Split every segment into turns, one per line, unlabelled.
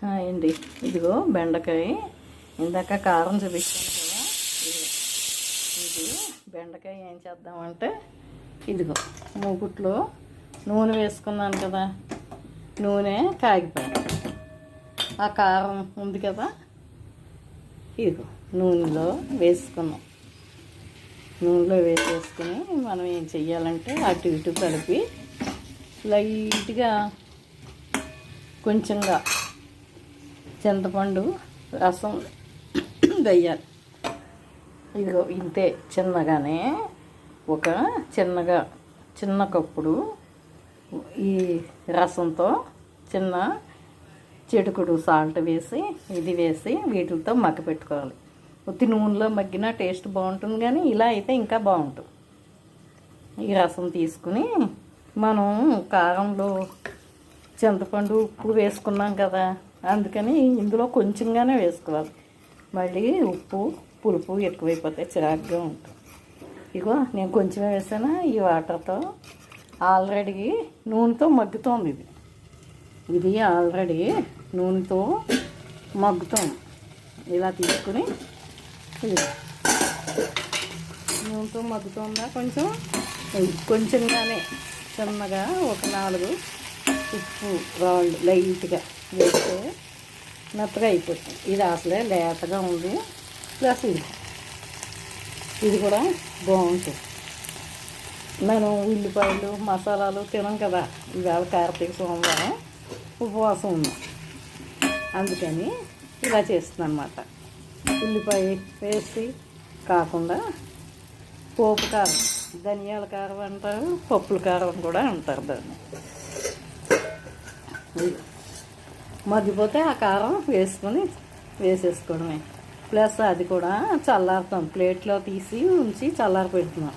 అండి, ఇదిగో బెండకాయ. ఇందాక కారం చూపించాను కదా, ఇది బెండకాయ ఏం చేద్దామంటే, ఇదిగో మూకుట్లో నూనె వేసుకున్నాను కదా, నూనె కాగిపోయింది. ఆ కారం ఉంది కదా, ఇదిగో నూనెలో వేసుకున్నాం. నూనెలో వేసేసుకుని మనం ఏం చెయ్యాలంటే అటు ఇటు కలిపి లైట్గా కొంచెంగా చింతపండు రసం వేయాలి. ఇదిగో ఇంతే, చిన్నగానే ఒక చిన్న కప్పుడు ఈ రసంతో చిన్న చిటికెడు సాల్ట్ వేసి ఇది వేసి వీటితో మగ్గ పెట్టుకోవాలి. ఉత్తి నూనెలో మగ్గిన టేస్ట్ బాగుంటుంది, కానీ ఇలా అయితే ఇంకా బాగుంటుంది. ఈ రసం తీసుకుని మనం కారంలో చింతపండు ఉప్పు వేసుకున్నాం కదా, అందుకని ఇందులో కొంచెంగానే వేసుకోవాలి. మళ్ళీ ఉప్పు పులుపు ఎక్కువైపోతే చిరాకుగా ఉంటుంది. ఇగో నేను కొంచెమే వేసాను. ఈ వాటర్తో ఆల్రెడీ నూనెతో మగ్గుతోంది. ఇది ఆల్రెడీ నూనెతో మగ్గుతోంది. ఇలా తీసుకుని నూనెతో మగ్గుతుందా కొంచెంగానే చిన్నగా ఒక 4 ఉప్పు రాళ్ళు లైట్గా వేస్తే మెత్తగా అయిపోతుంది. ఇది అసలే లేతగా ఉంది. ప్లస్ ఇది కూడా బాగుంటుంది. మనం ఉల్లిపాయలు మసాలాలు తినం కదా, ఇవాళ కార్తీక సోమవారం ఉపవాసం ఉన్నాం, అందుకని ఇలా చేస్తున్నాను అన్నమాట. ఉల్లిపాయ వేసి కాకుండా పోపు కారం, ధనియాల కారం అంటారు, పప్పుల కారం కూడా అంటారు దాన్ని. మగ్గిపోతే ఆ కారం వేసేసుకోవడమే. ప్లస్ అది కూడా చల్లారుతాం, ప్లేట్లో తీసి ఉంచి చల్లారి పెడుతున్నాం.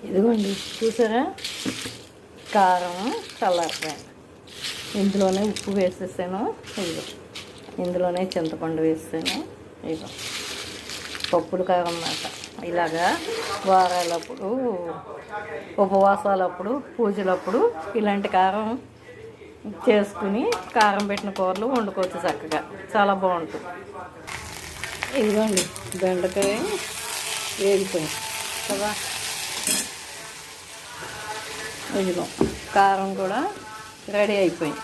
ఇదిగోండి, చూసారా, కారం చల్లారిపోయాను. ఇందులోనే ఉప్పు వేసేసాను. ఇదిగో ఇందులోనే చింతపండు వేసాను. ఇదిగో పప్పుల కారం అన్నమాట. ఇలాగా వారాలప్పుడు, ఉపవాసాలప్పుడు, పూజలప్పుడు ఇలాంటి కారం చేసుకుని కారం పెట్టిన కూరలు వండుకోవచ్చు చక్కగా, చాలా బాగుంటుంది. ఇదిగోండి బెండకాయ వేగిపోయింది కదా, ఇదిగో కారం కూడా రెడీ అయిపోయింది.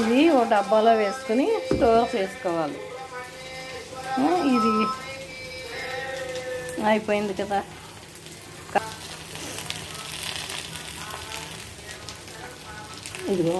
ఇది ఒక డబ్బాలో వేసుకుని స్టోర్ చేసుకోవాలి. ఇది అయిపోయింది కదా. ఇదిగో